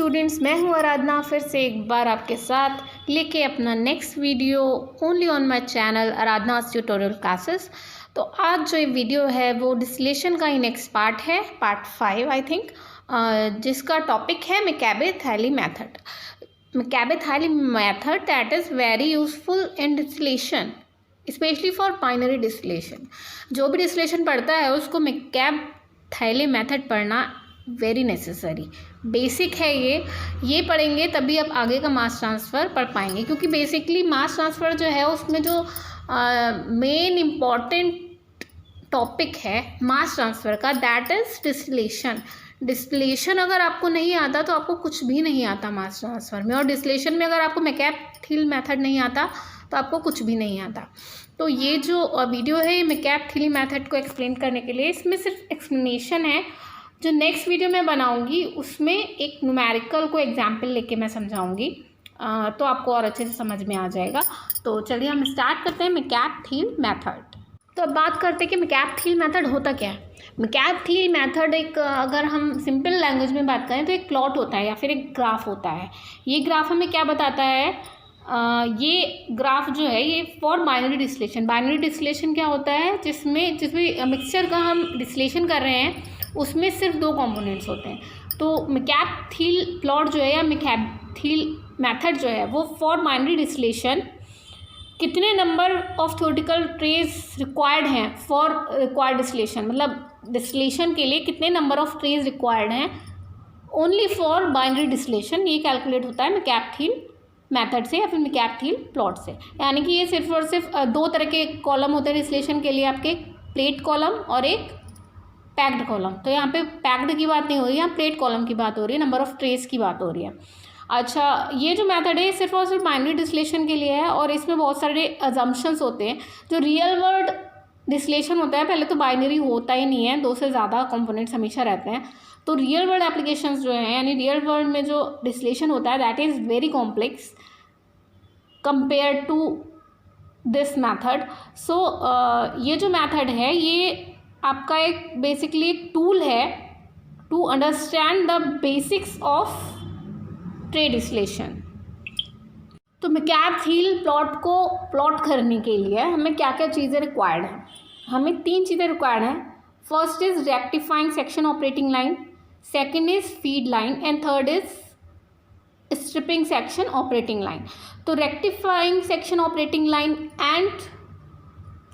Students, मैं हूं आराधना फिर से एक बार आपके साथ लेके अपना next video only on my channel Aradhana tutorial classes. तो आज जो ये वीडियो है वो डिस्टिलेशन का ही नेक्स्ट पार्ट है, पार्ट 5 आई थिंक, जिसका टॉपिक है McCabe Thiele method. McCabe Thiele method that is very useful in distillation specially for binary distillation. जो भी डिस्टिलेशन पढ़ता है उसको मैकाबे-थैली मेथड पढ़ना वेरी नेसेसरी, बेसिक है ये पढ़ेंगे तभी आप आगे का मास ट्रांसफ़र पढ़ पाएंगे, क्योंकि बेसिकली मास ट्रांसफ़र जो है उसमें जो मेन इम्पॉर्टेंट टॉपिक है मास ट्रांसफ़र का दैट इज़ डिस्टिलेशन। डिस्टिलेशन अगर आपको नहीं आता तो आपको कुछ भी नहीं आता मास ट्रांसफ़र में, और डिस्टिलेशन में अगर आपको मैकाबे-थैली मेथड नहीं आता तो आपको कुछ भी नहीं आता। तो ये जो वीडियो है ये मैकाबे-थैली मेथड को एक्सप्लेन करने के लिए, इसमें सिर्फ एक्सप्लेनेशन है। जो नेक्स्ट वीडियो मैं बनाऊंगी उसमें एक न्यूमेरिकल को एग्जाम्पल लेके मैं समझाऊंगी, तो आपको और अच्छे से समझ में आ जाएगा। तो चलिए हम स्टार्ट करते हैं मैकाबे-थैली मेथड। तो अब बात करते हैं कि मैकाबे-थैली मेथड होता क्या है। मैकाबे-थैली मेथड एक, अगर हम सिंपल लैंग्वेज में बात करें तो एक प्लॉट होता है या फिर एक ग्राफ होता है। ये ग्राफ हमें क्या बताता है, ये ग्राफ जो है ये for binary distillation. Binary distillation क्या होता है, जिसमें मिक्सचर का हम डिस्टिलेशन कर रहे हैं उसमें सिर्फ 2 कंपोनेंट्स होते हैं। तो मैकाबे-थैली प्लॉट जो है या मैकाबे-थैली मेथड जो है वो फॉर बाइनरी डिस्टिलेशन कितने number of theoretical trace required हैं फॉर रिक्वायर्ड डिस्टिलेशन, मतलब डिस्टिलेशन के लिए कितने नंबर ऑफ ट्रेस रिक्वायर्ड हैं ओनली फॉर बाइनरी डिस्टिलेशन, ये कैलकुलेट होता है मैकाबे-थैली मेथड से या फिर मैकाबे-थैली प्लॉट से। यानी कि ये सिर्फ और सिर्फ 2 तरह के कॉलम होते हैं डिस्टिलेशन के लिए, आपके प्लेट कॉलम और एक पैक्ड कॉलम। तो यहाँ पे पैक्ड की बात नहीं हो रही है, यहाँ प्लेट कॉलम की बात हो रही है, नंबर ऑफ ट्रेस की बात हो रही है। अच्छा, ये जो मेथड है सिर्फ और सिर्फ बाइनरी डिस्टिलेशन के लिए है, और इसमें बहुत सारे अजम्पशंस होते हैं। जो रियल वर्ल्ड डिस्टिलेशन होता है पहले तो बाइनरी होता ही नहीं है, 2 से ज़्यादा कंपोनेंट्स हमेशा रहते हैं। तो रियल वर्ल्ड एप्लीकेशंस जो हैं, यानी रियल वर्ल्ड में जो डिस्टिलेशन होता है that is very complex compare to this method. So ये जो मैथड है ये आपका एक बेसिकली एक टूल है to understand the basics of tray distillation. तो मैकाबे-थैली प्लॉट को प्लॉट करने के लिए हमें क्या क्या चीज़ें रिक्वायर्ड हैं, हमें 3 चीज़ें रिक्वायर्ड हैं। First is rectifying section operating line, second is feed line and third is stripping section operating line. तो rectifying section operating line and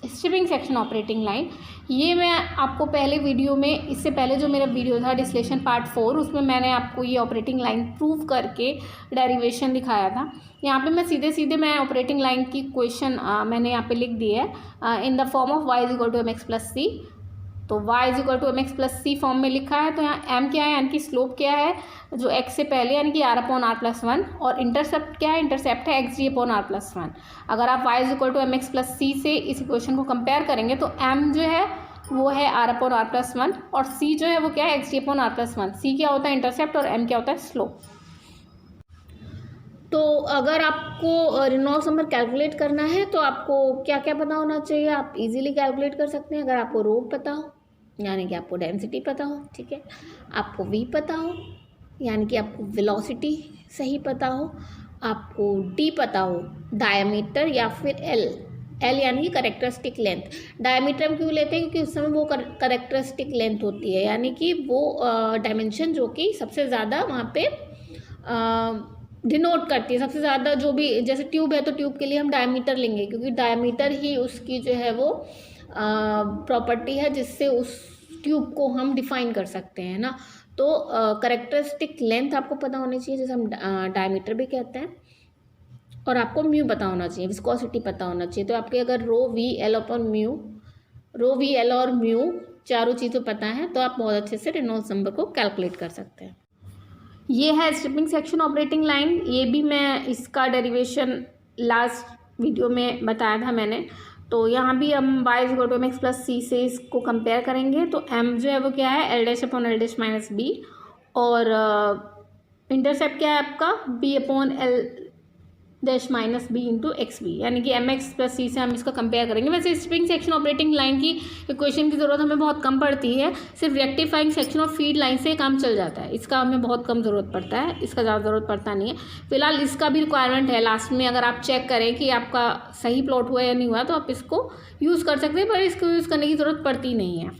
stripping section operating line, ये मैं आपको पहले वीडियो में, इससे पहले जो मेरा वीडियो था डिस्टिलेशन पार्ट 4, उसमें मैंने आपको ये ऑपरेटिंग लाइन प्रूव करके डेरिवेशन दिखाया था। यहाँ पे मैं सीधे मैं ऑपरेटिंग लाइन की क्वेश्चन मैंने यहाँ पे लिख दी है in the form of y = mx+c। तो y = mx+c फॉर्म में लिखा है। तो यहाँ m क्या है, यानी कि स्लोप क्या है जो x से पहले, यानी कि r/r+1, और इंटरसेप्ट क्या है, इंटरसेप्ट है xg/r+1। अगर आप y = mx+c से इस इक्वेशन को कंपेयर करेंगे तो m जो है वो है r/r+1 और c जो है वो क्या है xg/r+1। c क्या होता है इंटरसेप्ट और m क्या होता है स्लोप। तो अगर आपको रेनॉल्ड्स नंबर कैलकुलेट करना है तो आपको क्या क्या पता होना चाहिए, आप इजीली कैलकुलेट कर सकते हैं। अगर आपको रो पता हो यानी कि आपको डेंसिटी पता हो, ठीक है, आपको v पता हो यानी कि आपको वेलोसिटी सही पता हो, आपको d पता हो डायमीटर, या फिर l यानी कि करेक्टरिस्टिक लेंथ। डायमीटर हम क्यों लेते हैं, क्योंकि उस समय वो करेक्टरिस्टिक लेंथ होती है, यानी कि वो डायमेंशन जो कि सबसे ज़्यादा वहाँ पे डिनोट करती है, सबसे ज़्यादा जो भी, जैसे ट्यूब है तो ट्यूब के लिए हम डायमीटर लेंगे, क्योंकि डायमीटर ही उसकी जो है वो प्रॉपर्टी है जिससे उस ट्यूब को हम डिफाइन कर सकते हैं ना। तो करेक्टरिस्टिक लेंथ आपको पता होनी चाहिए, जैसे हम डायमीटर भी कहते हैं, और आपको म्यू पता होना चाहिए, विस्कोसिटी पता होना चाहिए। तो आपके अगर रो वी एल और म्यू चारों चीज़ें पता है तो आप बहुत अच्छे से रेनॉल्ड्स नंबर को कैलकुलेट कर सकते हैं। ये है स्ट्रिपिंग सेक्शन ऑपरेटिंग लाइन, ये भी मैं इसका डेरिवेशन लास्ट वीडियो में बताया था मैंने। तो यहाँ भी हम y = mx+c से इसको कंपेयर करेंगे। तो m जो है वो क्या है l'/l-b, और इंटरसेप्ट क्या है आपका b/l dash minus B into X B, यानी कि एम एक्स प्लस सी से हम इसका कंपेयर करेंगे। वैसे स्ट्रिपिंग सेक्शन ऑपरेटिंग लाइन की इक्वेशन की ज़रूरत हमें बहुत कम पड़ती है, सिर्फ रेक्टिफाइंग सेक्शन और फीड लाइन से काम चल जाता है, इसका हमें बहुत कम ज़रूरत पड़ता है, इसका ज़्यादा ज़रूरत पड़ता नहीं है। फिलहाल इसका भी रिक्वायरमेंट है, लास्ट में अगर आप चेक करें कि आपका सही प्लॉट हुआ या नहीं हुआ तो आप इसको यूज़ कर सकते हैं, पर इसको यूज़ करने की ज़रूरत पड़ती नहीं है।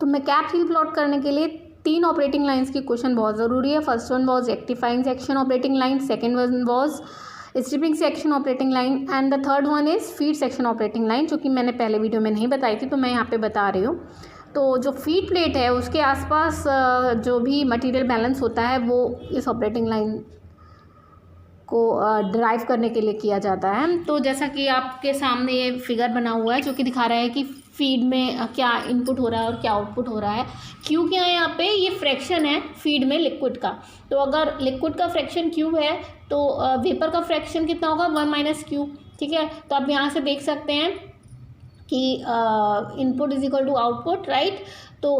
तो मैं कैप हिल प्लॉट करने के लिए 3 ऑपरेटिंग लाइंस की क्वेश्चन बहुत ज़रूरी है। First one was rectifying section operating line, second one was stripping section operating line and the third one is feed section operating line, जो कि मैंने पहले वीडियो में नहीं बताई थी, तो मैं यहाँ पे बता रही हूँ। तो जो फीड प्लेट है उसके आसपास जो भी मटेरियल बैलेंस होता है वो इस ऑपरेटिंग लाइन को ड्राइव करने के लिए किया जाता है। तो जैसा कि आपके सामने ये फिगर बना हुआ है जो कि दिखा रहा है कि फीड में क्या इनपुट हो रहा है और क्या आउटपुट हो रहा है। क्यू क्या है यहाँ पे, ये फ्रैक्शन है फीड में लिक्विड का। तो अगर लिक्विड का फ्रैक्शन क्यू है तो वेपर का फ्रैक्शन कितना होगा, 1 माइनस क्यू। ठीक है, तो आप यहाँ से देख सकते हैं कि input is equal to output, right. तो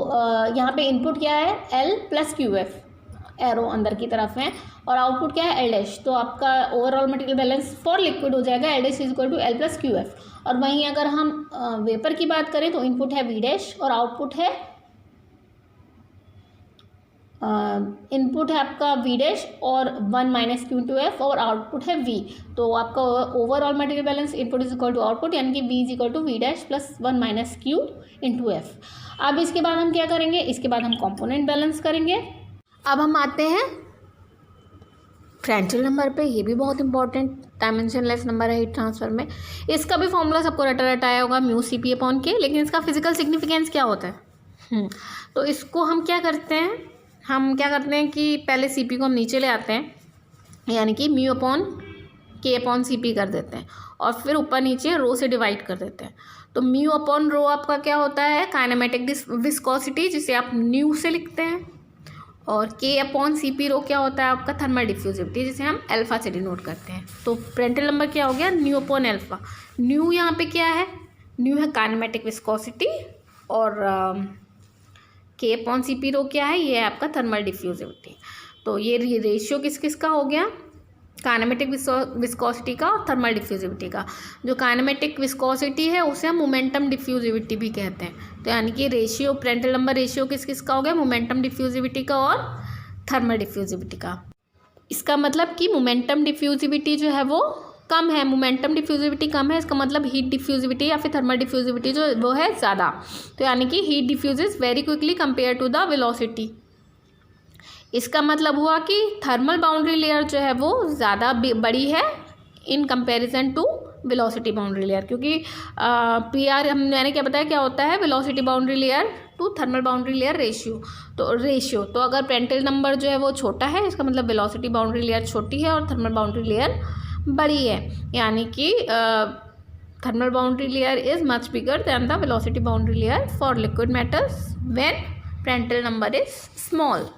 यहाँ पे इनपुट क्या है, L plus Q F, arrow अंदर की तरफ है, और आउटपुट क्या है, एल डैश। तो आपका overall material balance for liquid हो जाएगा L dash is equal to L plus Q F. और वहीं अगर हम वेपर की बात करें तो इनपुट है वी डैश और आउटपुट है इनपुट है आपका वी डैश और 1 माइनस क्यू इंटू एफ, और आउटपुट है वी। तो आपका overall material balance input is equal to output, यानी कि V is equal to V dash plus 1 minus Q into F. अब इसके बाद हम क्या करेंगे, इसके बाद हम कॉम्पोनेंट बैलेंस करेंगे। अब हम आते हैं फ्रेंटल नंबर पे, ये भी बहुत इंपॉर्टेंट डायमेंशनलेस नंबर है हीट ट्रांसफर में। इसका भी फॉर्मूला सबको रटाया होगा म्यू सी पी अपॉन के, लेकिन इसका फिजिकल सिग्निफिकेंस क्या होता है। तो इसको हम क्या करते हैं कि पहले सी पी को हम नीचे ले आते हैं, यानी कि म्यू अपॉन के अपॉन सी पी कर देते हैं, और फिर ऊपर नीचे रो से डिवाइड कर देते हैं। तो म्यू अपॉन रो आपका क्या होता है, काइनेमेटिक विस्कोसिटी, जिसे आप न्यू से लिखते हैं, और के अपॉन सी पी रो क्या होता है आपका थर्मल डिफ्यूजिविटी, जिसे हम अल्फा से डिनोट करते हैं। तो फ्रेंटल नंबर क्या हो गया, न्यू अपॉन अल्फा। न्यू यहाँ पे क्या है, न्यू है काइनेमेटिक विस्कोसिटी, और के अपॉन सी पी रो क्या है, ये है आपका थर्मल डिफ्यूजिविटी। तो ये रेशियो किस किस का हो गया, काइनेमेटिक विस्कोसिटी का और थर्मल डिफ्यूजिविटी का। जो काइनेमेटिक विस्कोसिटी है उसे हम मोमेंटम डिफ्यूजिविटी भी कहते हैं। तो यानी कि रेशियो फ्रेंटल नंबर रेशियो किस किस का हो गया, मोमेंटम डिफ्यूजिविटी का और थर्मल डिफ्यूजिविटी का। इसका मतलब कि मोमेंटम डिफ्यूजिविटी जो है वो कम है, मोमेंटम डिफ्यूजिविटी कम है, इसका मतलब हीट डिफ्यूजिविटी या फिर थर्मल डिफ्यूजिविटी जो वो है ज़्यादा। तो यानी कि heat diffuses very quickly compare to the velocity. इसका मतलब हुआ कि थर्मल बाउंड्री लेयर जो है वो ज़्यादा बड़ी है in comparison to velocity boundary layer, क्योंकि पी आर मैंने क्या बताया क्या होता है, velocity boundary layer to thermal boundary layer ratio. तो अगर फ्रेंटल नंबर जो है वो छोटा है, इसका मतलब वेलोसिटी बाउंड्री लेयर छोटी है और थर्मल बाउंड्री लेयर बड़ी है, यानी कि thermal boundary layer is much bigger than the velocity boundary layer for liquid metals when Prandtl number is small.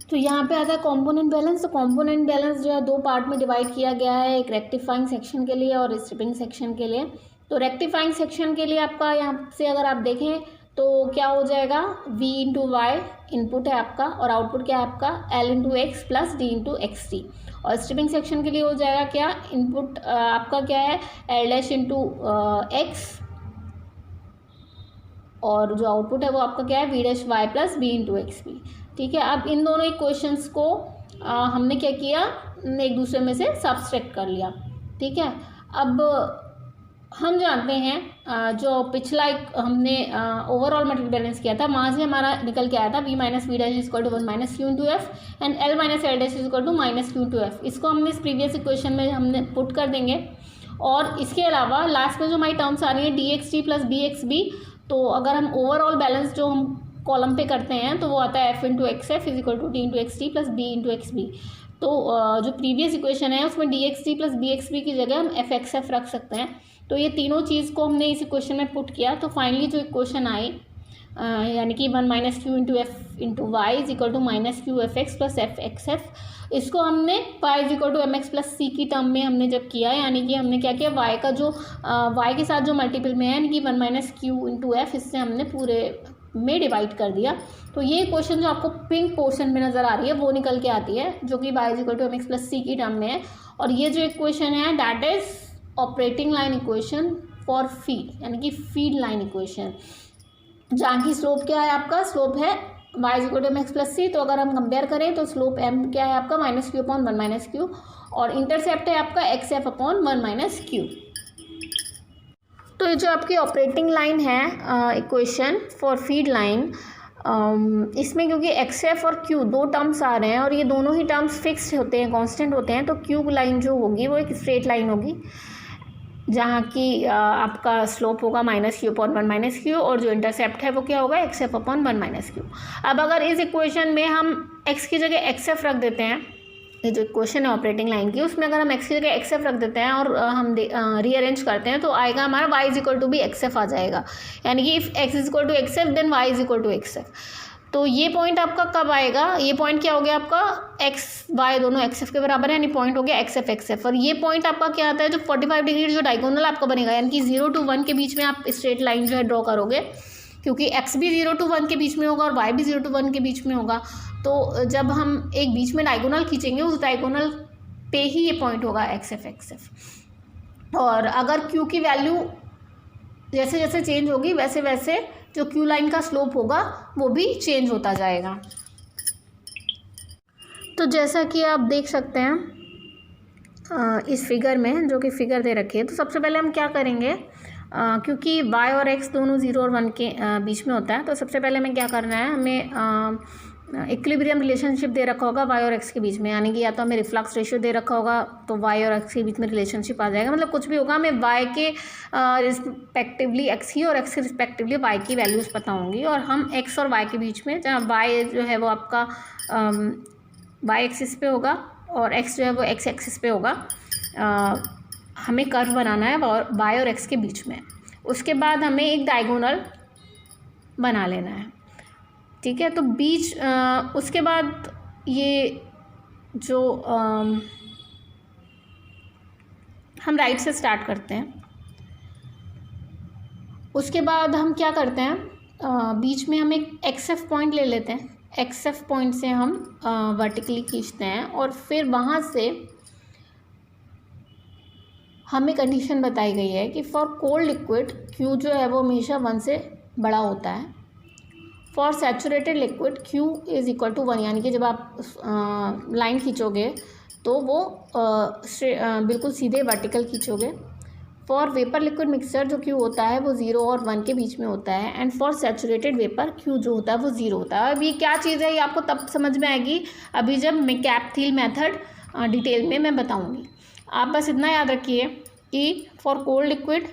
तो यहाँ पे आता है कॉम्पोनेंट बैलेंस। तो कॉम्पोनेंट बैलेंस जो है 2 पार्ट में डिवाइड किया गया है, एक रेक्टिफाइंग सेक्शन के लिए और स्ट्रिपिंग सेक्शन के लिए। तो रेक्टिफाइंग सेक्शन के लिए आपका यहाँ से अगर आप देखें तो क्या हो जाएगा, v इंटू वाई इनपुट है आपका और आउटपुट क्या है आपका l into x plus d into X T. और स्ट्रिपिंग सेक्शन के लिए हो जाएगा क्या, इनपुट आपका क्या है l डैश इंटू एक्स, और जो आउटपुट है वो आपका क्या है v dash Y plus b into X B. ठीक है, अब इन दोनों इक्वेशंस को हमने क्या किया, एक दूसरे में से सब्सट्रैक्ट कर लिया। ठीक है, अब हम जानते हैं जो पिछला हमने ओवरऑल मटेरियल बैलेंस किया था, वहाँ से हमारा निकल के आया था v minus V dash is equal to 1 minus Q into F and l minus L dash is equal to minus Q into F. इसको हमने इस प्रीवियस इक्वेशन में हमने पुट कर देंगे, और इसके अलावा लास्ट में जो हमारी टर्म्स आ रही है D X T plus B X B. तो अगर हम ओवरऑल बैलेंस जो हम कॉलम पे करते हैं तो वो आता है F into X F is equal to D into X T plus B into X B. तो जो प्रीवियस इक्वेशन है उसमें D X T plus B X B की जगह हम एफ एक्स एफ रख सकते हैं। तो ये तीनों चीज़ को हमने इस इक्वेशन में पुट किया, तो फाइनली जो इक्वेशन आई यानी कि 1 minus Q into f into y is equal to minus q f x plus f x f. इसको हमने y is equal to m x plus c की टर्म में हमने जब किया, यानी कि हमने क्या किया, वाई का जो वाई के साथ जो मल्टीपल में है यानी कि 1 माइनस क्यू इंटू एफ, इससे हमने पूरे में डिवाइड कर दिया। तो ये क्वेश्चन जो आपको पिंक पोर्शन में नज़र आ रही है वो निकल के आती है, जो कि y is equal to m x plus c की टर्म में है। और ये जो इक्वेशन है that is operating line equation for feed, यानी कि फीड लाइन इक्वेशन, जहाँ की स्लोप क्या है आपका, स्लोप है y = mx + c। तो अगर हम कंपेयर करें तो स्लोप m क्या है आपका -q/1 - q, और इंटरसेप्ट है आपका xf/1 - q। तो ये जो आपकी ऑपरेटिंग लाइन है इक्वेशन फॉर फीड लाइन, इसमें क्योंकि xf और q दो टर्म्स आ रहे हैं और ये दोनों ही टर्म्स फिक्स्ड होते हैं, कांस्टेंट होते हैं, तो q लाइन जो होगी वो एक स्ट्रेट लाइन होगी, जहाँ की आपका स्लोप होगा -q/1 - q, और जो इंटरसेप्ट है वो क्या होगा xf/1 - q। अब अगर इस इक्वेशन में हम x की जगह xf रख देते हैं, ये जो इक्वेशन है ऑपरेटिंग लाइन की, उसमें अगर हम x की जगह xf रख देते हैं और हम रीअरेंज करते हैं तो आएगा हमारा y = भी xf आ जाएगा, यानी कि if x = xf then y = xf। तो ये पॉइंट आपका कब आएगा, ये पॉइंट क्या हो गया आपका x y दोनों xf के बराबर है, यानी पॉइंट हो गया xf। और ये पॉइंट आपका क्या आता है, जो 45 डिग्री जो डायगोनल आपका बनेगा, यानी कि 0 to 1 के बीच में आप स्ट्रेट लाइन जो है ड्रॉ करोगे, क्योंकि x भी 0 to 1 के बीच में होगा और y भी 0 to 1 के बीच में होगा। तो जब हम एक बीच में डायगोनल खींचेंगे उस डायगोनल पे ही ये पॉइंट होगा xf। और अगर q की वैल्यू जैसे जैसे चेंज होगी वैसे वैसे जो क्यू लाइन का स्लोप होगा वो भी चेंज होता जाएगा। तो जैसा कि आप देख सकते हैं इस फिगर में, जो कि फिगर दे रखी है, तो सबसे पहले हम क्या करेंगे, क्योंकि y और x दोनों 0 और 1 के बीच में होता है, तो सबसे पहले हमें क्या करना है, हमें इक्विलिब्रियम रिलेशनशिप दे रखा होगा y और x के बीच में, यानी कि या तो हमें रिफ्लक्स रेशियो दे रखा होगा तो y और x के बीच में रिलेशनशिप आ जाएगा, मतलब कुछ भी होगा, हमें y के रिस्पेक्टिवली x की और x के रिस्पेक्टिवली y की वैल्यूज़ पता होंगी, और हम x और y के बीच में, जहाँ y जो है वो आपका y एक्सिस पे होगा और x जो है वो x एक्सिस पे होगा, हमें कर्व बनाना है y और x के बीच में। उसके बाद हमें एक डायगोनल बना लेना है, ठीक है। तो बीच उसके बाद ये जो हम राइट से स्टार्ट करते हैं, उसके बाद हम क्या करते हैं, बीच में हम एक XF पॉइंट ले लेते हैं, XF पॉइंट से हम वर्टिकली खींचते हैं, और फिर वहाँ से हमें कंडीशन बताई गई है कि फॉर कोल्ड लिक्विड Q जो है वो हमेशा 1 से बड़ा होता है, फॉर सैचुरेटेड लिक्विड Q = 1, यानी कि जब आप लाइन खींचोगे तो वो बिल्कुल सीधे वर्टिकल खींचोगे। फॉर वेपर लिक्विड मिक्सचर जो Q होता है वो 0 और 1 के बीच में होता है, and for saturated vapour Q जो होता है वो 0 होता है। अब ये क्या चीज़ है ये आपको तब समझ में आएगी अभी जब मैकॅप-थिल मेथड डिटेल में मैं बताऊँगी। आप बस इतना याद रखिए कि फॉर कोल्ड लिक्विड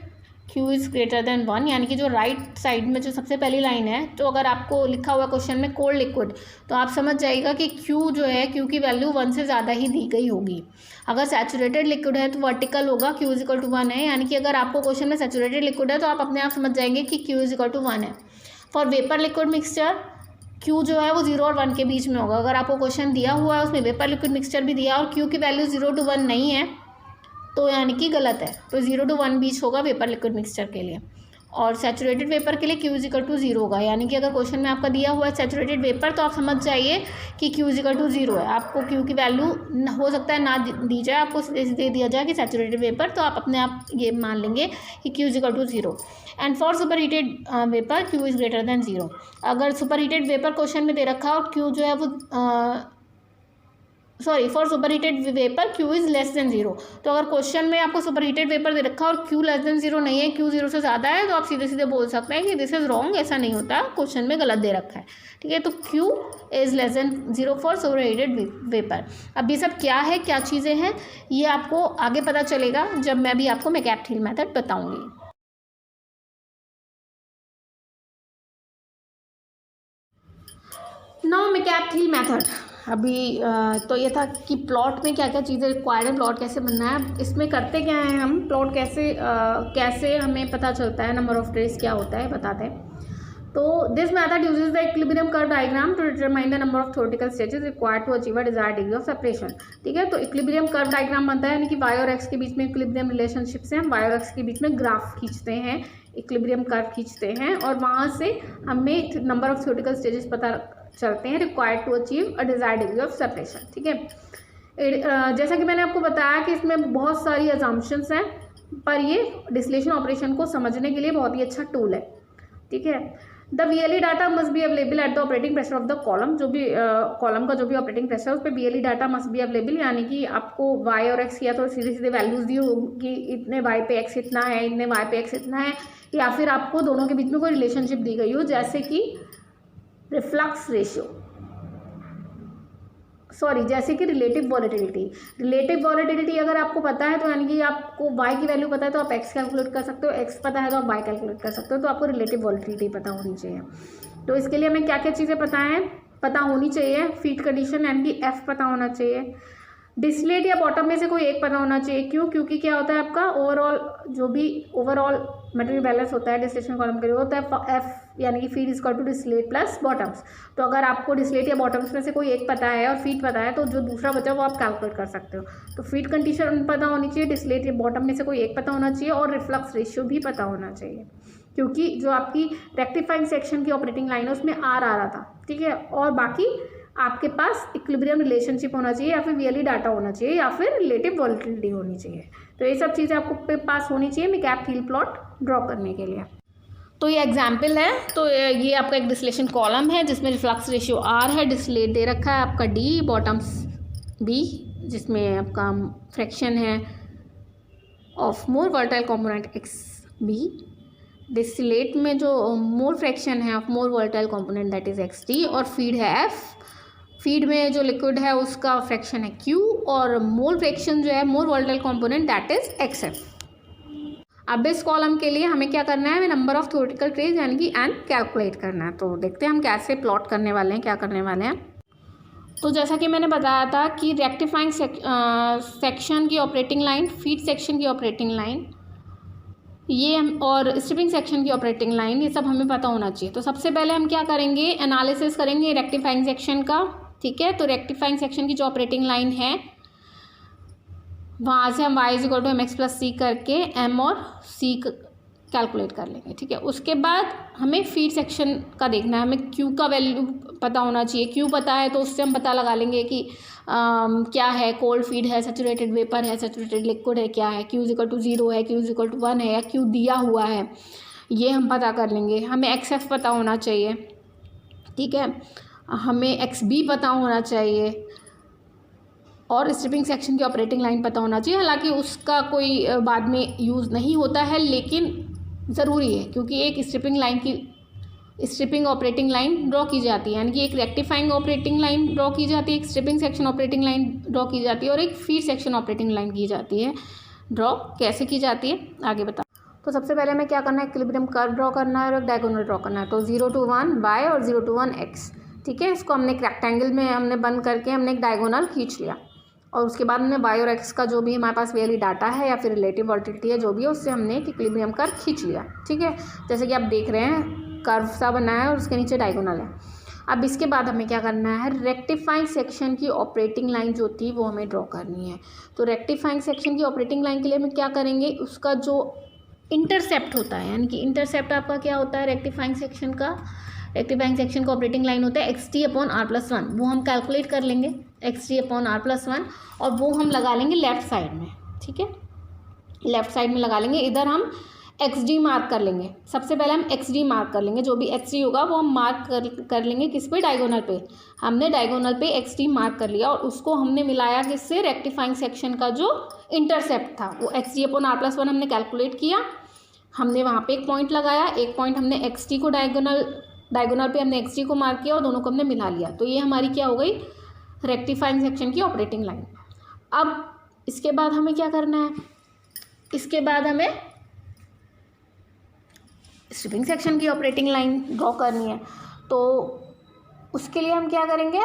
Q > 1, यानी कि जो राइट साइड में जो सबसे पहली लाइन है, तो अगर आपको लिखा हुआ क्वेश्चन में कोल्ड लिक्विड, तो आप समझ जाइएगा कि Q जो है, Q की वैल्यू 1 से ज़्यादा ही दी गई होगी। अगर सैचुरेटेड लिक्विड है तो वर्टिकल होगा, Q = 1 है, यानी कि अगर आपको क्वेश्चन में सैचुरेटेड लिक्विड है तो आप अपने आप समझ जाएंगे कि Q = 1 है। For vapour liquid mixture Q जो है वो 0 और 1 के बीच में होगा। अगर आपको क्वेश्चन दिया हुआ है उसमें वेपर लिक्विड मिक्सचर भी दिया और Q की वैल्यू 0 to 1 नहीं है तो यानी कि गलत है, तो 0 to 1 बीच होगा वेपर लिक्विड मिक्सचर के लिए। और सैचुरेटेड वेपर के लिए Q = 0 होगा, यानी कि अगर क्वेश्चन में आपका दिया हुआ है सैचुरेटेड वेपर तो आप समझ जाइए कि Q = 0 है। आपको Q की वैल्यू हो सकता है ना दी जाए, आपको दे दिया जाए कि सैचुरेटेड वेपर, तो आप अपने आप ये मान लेंगे कि Q = 0। And for super heated vapour Q > 0। अगर सुपर हीटेड वेपर क्वेश्चन में दे रखा है और Q जो है वो for super heated vapour Q < 0। तो अगर क्वेश्चन में आपको सुपर हीटेड वेपर दे रखा है और Q < 0 नहीं है, Q 0 से ज़्यादा है, तो आप सीधे सीधे बोल सकते हैं कि दिस इज़ रॉन्ग, ऐसा नहीं होता, क्वेश्चन में गलत दे रखा है, ठीक है। तो Q < 0 for super heated vapour. अब ये सब क्या है, क्या चीज़ें हैं, ये आपको आगे पता चलेगा जब मैं भी आपको मैकॅप-थिल मेथड बताऊँगी। Now McCabe Thiele method. अभी तो ये था कि प्लॉट में क्या क्या चीज़ें रिक्वायर्ड है, प्लॉट कैसे बनना है, इसमें करते क्या है हम, प्लॉट कैसे हमें पता चलता है, नंबर ऑफ ट्रेस क्या होता है बताते हैं। तो this method uses the equilibrium curve diagram to determine the number of theoretical stages required to achieve a desired degree of separation, ठीक है। तो इक्विलिब्रियम कर्व डायग्राम बनता है, यानी कि y और x के बीच में इक्विलिब्रियम रिलेशनशिप से हम y और x के बीच में ग्राफ खींचते हैं, इक्विलिब्रियम कर्व खींचते हैं, और वहाँ से हमें नंबर ऑफ थ्योरेटिकल स्टेजेस पता चलते हैं required to achieve a desired degree of separation, ठीक है। जैसा कि मैंने आपको बताया कि इसमें बहुत सारी अजम्पशंस हैं, पर ये डिस्टिलेशन ऑपरेशन को समझने के लिए बहुत ही अच्छा टूल है। ठीक है। The VLE data must be available at the operating pressure of the column. जो भी कॉलम का जो भी ऑपरेटिंग प्रेशर है उस पर VLE data must be available, यानी कि आपको y और x या तो सीधे सीधे वैल्यूज दी होगी, इतने y पे x इतना है, इतने y पे x इतना है, या फिर आपको दोनों के बीच में कोई रिलेशनशिप दी गई हो, जैसे कि रिफ्लक्स रेशियो, जैसे कि रिलेटिव वॉलेटिलिटी। रिलेटिव वॉलेटिलिटी अगर आपको पता है तो यानी कि आपको y की वैल्यू पता है तो आप x कैलकुलेट कर सकते हो, x पता है तो आप y कैलकुलेट कर सकते हो, तो आपको रिलेटिव वॉलेटिलिटी पता होनी चाहिए। तो इसके लिए हमें क्या क्या चीज़ें पता होनी चाहिए? फीड कंडीशन यानी कि f पता होना चाहिए, डिस्टिलेट या बॉटम में से कोई एक पता होना चाहिए। क्यों? क्योंकि क्या होता है आपका ओवरऑल मटेरियल बैलेंस होता है डिस्टिलेशन कॉलम के लिए, होता है f यानी कि feed equal to distillate plus bottoms. तो अगर आपको डिस्टिलेट या बॉटम्स में से कोई एक पता है और फीड पता है तो जो दूसरा बचा वो आप कैलकुलेट कर सकते हो। तो फीड कंडीशन पता होनी चाहिए, डिस्टिलेट या बॉटम में से कोई एक पता होना चाहिए, और रिफ्लक्स रेशियो भी पता होना चाहिए, क्योंकि जो आपकी रेक्टिफाइंग सेक्शन की ऑपरेटिंग लाइन है उसमें R आ रहा था। ठीक है। और बाकी आपके पास इक्विलिब्रियम रिलेशनशिप होना चाहिए, या फिर VLE डाटा होना चाहिए, या फिर रिलेटिव वॉलेटिलिटी होनी चाहिए। तो ये सब चीज़ें आपको पास होनी चाहिए McCabe Thiele प्लॉट ड्रॉ करने के लिए। तो ये एग्जाम्पल है। तो ये आपका एक डिस्टिलेशन कॉलम है जिसमें रिफ्लक्स रेशियो R है, डिस्टिलेट दे रखा है आपका D, बॉटम्स B, जिसमें आपका फ्रैक्शन है of more volatile component XB, distillate में जो मोल फ्रैक्शन है of more volatile component that is XD, और फीड है F। फीड में जो लिक्विड है उसका फ्रैक्शन है Q, और मोल फ्रैक्शन जो है more volatile component that is XF। अब इस कॉलम के लिए हमें क्या करना है? हमें नंबर ऑफ थ्योरेटिकल ट्रेज यानी कि n कैलकुलेट करना है। तो देखते हैं हम कैसे प्लॉट करने वाले हैं, क्या करने वाले हैं। तो जैसा कि मैंने बताया था कि रेक्टिफाइंग सेक्शन की ऑपरेटिंग लाइन, फीड सेक्शन की ऑपरेटिंग लाइन, ये और स्ट्रिपिंग सेक्शन की ऑपरेटिंग लाइन, ये सब हमें पता होना चाहिए। तो सबसे पहले हम क्या करेंगे? एनालिसिस करेंगे रेक्टिफाइंग सेक्शन का। ठीक है। तो रेक्टिफाइंग सेक्शन की जो ऑपरेटिंग लाइन है वहाँ से हम y=mx+c करके m और c कैलकुलेट कर लेंगे। ठीक है। उसके बाद हमें फीड सेक्शन का देखना है, हमें q का वैल्यू पता होना चाहिए। q पता है तो उससे हम पता लगा लेंगे कि क्या है, कोल्ड फीड है, सैचुरेटेड वेपर है, सैचुरेटेड लिक्विड है, क्या है, q=0 है, q=1 है, या q दिया हुआ है, ये हम पता कर लेंगे। हमें XF पता होना चाहिए। ठीक है। हमें XB पता होना चाहिए, और स्ट्रिपिंग सेक्शन की ऑपरेटिंग लाइन पता होना चाहिए। हालांकि उसका कोई बाद में यूज़ नहीं होता है, लेकिन ज़रूरी है, क्योंकि एक स्ट्रिपिंग ऑपरेटिंग लाइन ड्रॉ की जाती है, यानी कि एक रेक्टिफाइंग ऑपरेटिंग लाइन ड्रॉ की जाती है, एक stripping section operating line draw की जाती है, और एक फीड सेक्शन ऑपरेटिंग लाइन की जाती है। ड्रॉ कैसे की जाती है आगे बता। तो सबसे पहले हमें क्या करना है? इक्विलिब्रियम कर्व ड्रॉ करना है और डायगोनल ड्रॉ करना है। तो 0 to 1 y और 0 to 1 x। ठीक है। इसको हमने एक रेक्टेंगल में हमने बंद करके हमने एक डायगोनल खींच लिया, और उसके बाद हमने y और x का जो भी हमारे पास VLE डाटा है या फिर रिलेटिव वॉलेटिलिटी है जो भी है, उससे हमने एक इक्विलिब्रियम कर्व खींच लिया। ठीक है। जैसे कि आप देख रहे हैं कर्व सा बना है और उसके नीचे डायगोनल है। अब इसके बाद हमें क्या करना है? रेक्टिफाइंग सेक्शन की ऑपरेटिंग लाइन जो थी वो हमें ड्रॉ करनी है। तो रेक्टिफाइंग सेक्शन की ऑपरेटिंग लाइन के लिए हम क्या करेंगे? उसका जो इंटरसेप्ट होता है, यानी कि इंटरसेप्ट आपका क्या होता है रेक्टिफाइंग सेक्शन का? रेक्टिफाइंग सेक्शन का ऑपरेटिंग लाइन होता है XT/R+1, वो हम कैलकुलेट कर लेंगे XT/R+1, और वो हम लगा लेंगे लेफ्ट साइड में। ठीक है। लेफ्ट साइड में लगा लेंगे। इधर हम XD मार्क कर लेंगे। सबसे पहले हम XD मार्क कर लेंगे, जो भी XD होगा वो हम मार्क कर लेंगे किस पे? डायगोनल पे। हमने डायगोनल पे XD मार्क कर लिया, और उसको हमने मिलाया किससे? रेक्टिफाइंग सेक्शन का जो इंटरसेप्ट था वो XD/R+1 हमने कैलकुलेट किया। हमने वहाँ पे एक पॉइंट लगाया, एक पॉइंट हमने XD को डायगोनल पे हमने XD को मार्क किया और दोनों को हमने मिला लिया। तो ये हमारी क्या हो गई? रेक्टिफाइंग सेक्शन की ऑपरेटिंग लाइन। अब इसके बाद हमें क्या करना है? इसके बाद हमें स्ट्रिपिंग सेक्शन की ऑपरेटिंग लाइन ड्रॉ करनी है। तो उसके लिए हम क्या करेंगे?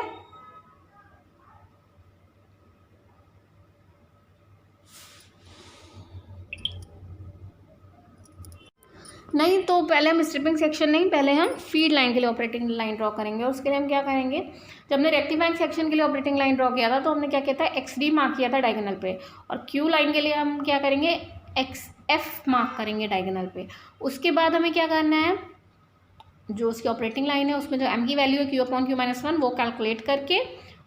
नहीं, तो पहले हम स्ट्रिपिंग सेक्शन नहीं, पहले हम फीड लाइन के लिए ऑपरेटिंग लाइन ड्रॉ करेंगे। और उसके लिए हम क्या करेंगे? जब हमने रेक्टिफाइंग सेक्शन के लिए ऑपरेटिंग लाइन ड्रॉ किया था तो हमने क्या किया था? XD मार्क किया था डायगोनल पे, और Q लाइन के लिए हम क्या करेंगे? XF मार्क करेंगे डायगोनल पे। उसके बाद हमें क्या करना है? जो उसकी ऑपरेटिंग लाइन है उसमें जो m की वैल्यू है Q/Q-1 वो कैलकुलेट करके,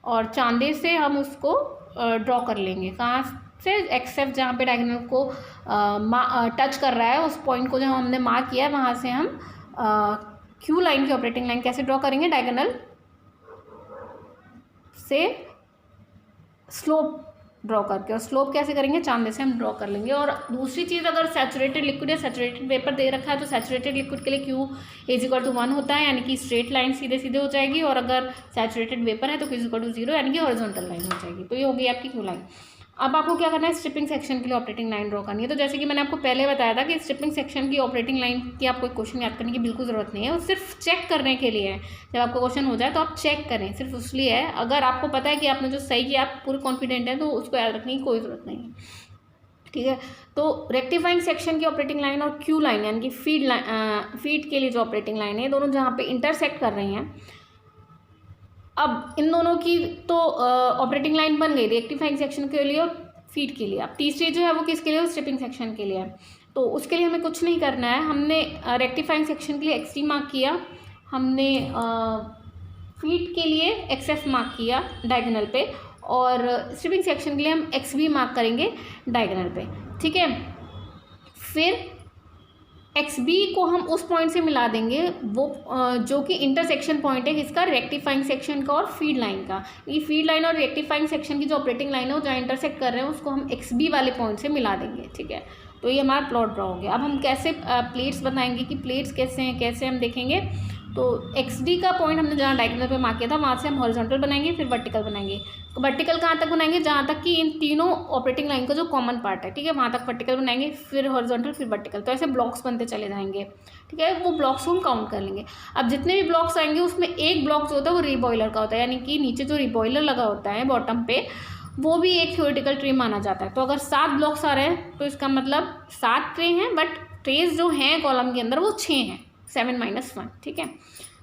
और चांदे से हम उसको ड्रॉ कर लेंगे। कहाँ से? XF जहाँ पे डायगोनल को टच कर रहा है, उस पॉइंट को जो हमने मार्क किया है वहाँ से हम Q लाइन की ऑपरेटिंग लाइन कैसे ड्रॉ करेंगे? डायगोनल से स्लोप ड्रॉ करके, और स्लोप कैसे करेंगे? चांदे से हम ड्रॉ कर लेंगे। और दूसरी चीज़, अगर सैचुरेटेड लिक्विड या सैचुरेटेड वेपर दे रखा है तो सैचुरेटेड लिक्विड के लिए Q = 1 होता है, यानी कि स्ट्रेट लाइन सीधे सीधे हो जाएगी। और अगर सैचुरेटेड वेपर है तो Q = 0, यानी कि हॉरिजॉन्टल लाइन हो जाएगी। तो ये होगी आपकी Q लाइन। अब आपको क्या करना है? स्ट्रिपिंग सेक्शन के लिए ऑपरेटिंग लाइन ड्रॉ करनी है। तो जैसे कि मैंने आपको पहले बताया था कि स्ट्रिपिंग सेक्शन की ऑपरेटिंग लाइन की आपको क्वेश्चन याद करने की बिल्कुल ज़रूरत नहीं है, वो सिर्फ चेक करने के लिए है। जब आपका क्वेश्चन हो जाए तो आप चेक करें, सिर्फ इसलिए है। अगर आपको पता है कि आपने जो सही किया, आप पूरे कॉन्फिडेंट हैं, तो उसको याद रखने की कोई ज़रूरत नहीं है, ठीक है। तो रेक्टिफाइंग सेक्शन की ऑपरेटिंग लाइन और Q लाइन यानी कि फीड के लिए जो ऑपरेटिंग लाइन है, दोनों जहाँ पे इंटरसेक्ट कर रही हैं, अब इन दोनों की तो ऑपरेटिंग लाइन बन गई रेक्टिफाइंग सेक्शन के लिए और फीड के लिए। अब तीसरी जो है वो किसके लिए? स्ट्रिपिंग सेक्शन के लिए है। तो उसके लिए हमें कुछ नहीं करना है। हमने रेक्टिफाइंग सेक्शन के लिए XD मार्क किया, हमने फीड के लिए XF मार्क किया डायगोनल पे, और स्ट्रिपिंग सेक्शन के लिए हम XB मार्क करेंगे डायगोनल पे, ठीक है। फिर XB को हम उस पॉइंट से मिला देंगे वो जो कि इंटरसेक्शन पॉइंट है किसका? रेक्टिफाइंग सेक्शन का और फीड लाइन का। ये फीड लाइन और रेक्टिफाइंग सेक्शन की जो ऑपरेटिंग लाइन है वो जहाँ इंटरसेक्ट कर रहे हैं उसको हम XB वाले पॉइंट से मिला देंगे, ठीक है। तो ये हमारा प्लॉट ड्रॉ हो गया। अब हम कैसे प्लेट्स बताएंगे कि प्लेट्स कैसे हैं, कैसे हम देखेंगे। तो XD का पॉइंट हमने जहाँ डायगोनल पे मार्क किया था वहाँ से हम हॉरिजॉन्टल बनाएंगे, फिर वर्टिकल बनाएंगे। तो वर्टिकल कहाँ तक बनाएंगे? जहाँ तक कि इन तीनों ऑपरेटिंग लाइन का जो कॉमन पार्ट है, ठीक है, वहाँ तक वर्टिकल बनाएंगे, फिर हॉरिजॉन्टल, फिर वर्टिकल। तो ऐसे ब्लॉक्स बनते चले जाएंगे, ठीक है। वो ब्लॉक्स हम काउंट कर लेंगे। अब जितने भी ब्लॉक्स आएंगे उसमें एक ब्लॉक जो होता है वो रिबॉयलर का होता है, यानी कि नीचे जो रिबॉयलर लगा होता है बॉटम पे, वो भी एक थ्योरेटिकल ट्रे माना जाता है। तो अगर 7 ब्लॉक्स आ रहे हैं तो इसका मतलब 7 ट्रे हैं, बट ट्रेस जो हैं कॉलम के अंदर वो 6 हैं, 7 - 1, ठीक है।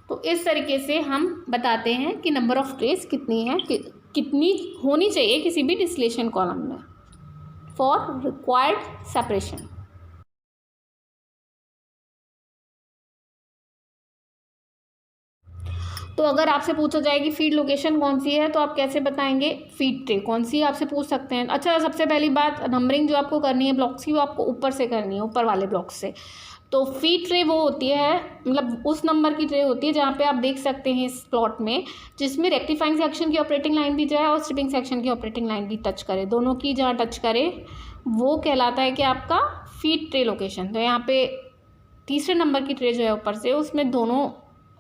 तो इस तरीके से हम बताते हैं कि नंबर ऑफ ट्रेस कितनी है, कितनी होनी चाहिए किसी भी डिस्टिलेशन कॉलम में फॉर रिक्वायर्ड सेपरेशन। तो अगर आपसे पूछा जाए कि फीड लोकेशन कौन सी है तो आप कैसे बताएंगे? फीड ट्रे कौन सी है आपसे पूछ सकते हैं। अच्छा, सबसे पहली बात, नंबरिंग जो आपको करनी है ब्लॉक्स की वो आपको ऊपर से करनी है, ऊपर वाले ब्लॉक से। तो फीड ट्रे वो होती है, मतलब उस नंबर की ट्रे होती है जहाँ पे आप देख सकते हैं इस प्लॉट में, जिसमें रेक्टिफाइंग सेक्शन की ऑपरेटिंग लाइन भी जाए और स्ट्रिपिंग सेक्शन की ऑपरेटिंग लाइन भी टच करे, दोनों की जहाँ टच करे वो कहलाता है कि आपका फीड ट्रे लोकेशन। तो यहाँ पे तीसरे नंबर की ट्रे जो है ऊपर से, उसमें दोनों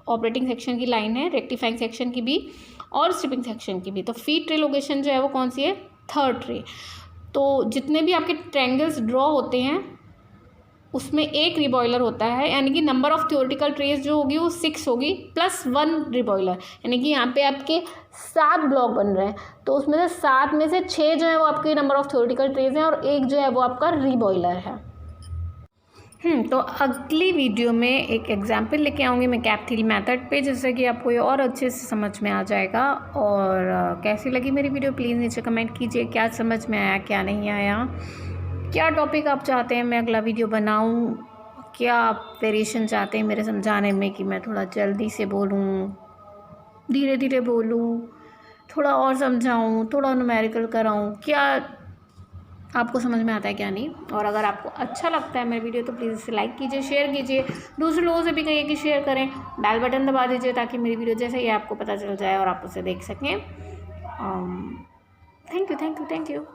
ऑपरेटिंग सेक्शन की लाइन है, रेक्टिफाइंग सेक्शन की भी और स्ट्रिपिंग सेक्शन की भी। तो फीड ट्रे लोकेशन जो है वो कौन सी है? Third tray. तो जितने भी आपके ट्रायंगल्स ड्रॉ होते हैं उसमें एक रिबॉयलर होता है, यानी कि नंबर ऑफ थ्योरेटिकल ट्रेस जो होगी वो 6 होगी +1 रिबॉयलर, यानी कि यहाँ पे आपके 7 ब्लॉक बन रहे हैं। तो उसमें से 7 में से 6 जो है वो आपके नंबर ऑफ थ्योरेटिकल ट्रेस हैं और एक जो है वो आपका रिबॉयलर है। तो अगली वीडियो में एक एग्जाम्पल लेके आऊँगी मैं कैप-थ्री मेथड पे, जिससे कि आपको ये और अच्छे से समझ में आ जाएगा। और कैसी लगी मेरी वीडियो प्लीज़ नीचे कमेंट कीजिए, क्या समझ में आया, क्या नहीं आया, क्या टॉपिक आप चाहते हैं मैं अगला वीडियो बनाऊं, क्या आप वेरिएशन चाहते हैं मेरे समझाने में, कि मैं थोड़ा जल्दी से बोलूं, धीरे धीरे बोलूं, थोड़ा और समझाऊं, थोड़ा न्यूमेरिकल कराऊं, क्या आपको समझ में आता है क्या नहीं। और अगर आपको अच्छा लगता है मेरी वीडियो तो प्लीज़ इसे लाइक कीजिए, शेयर कीजिए, दूसरे लोगों से भी कहिए कि शेयर करें, बेल बटन दबा दीजिए ताकि मेरी वीडियो जैसे ही आपको पता चल जाए और आप उसे देख सकें। Thank you.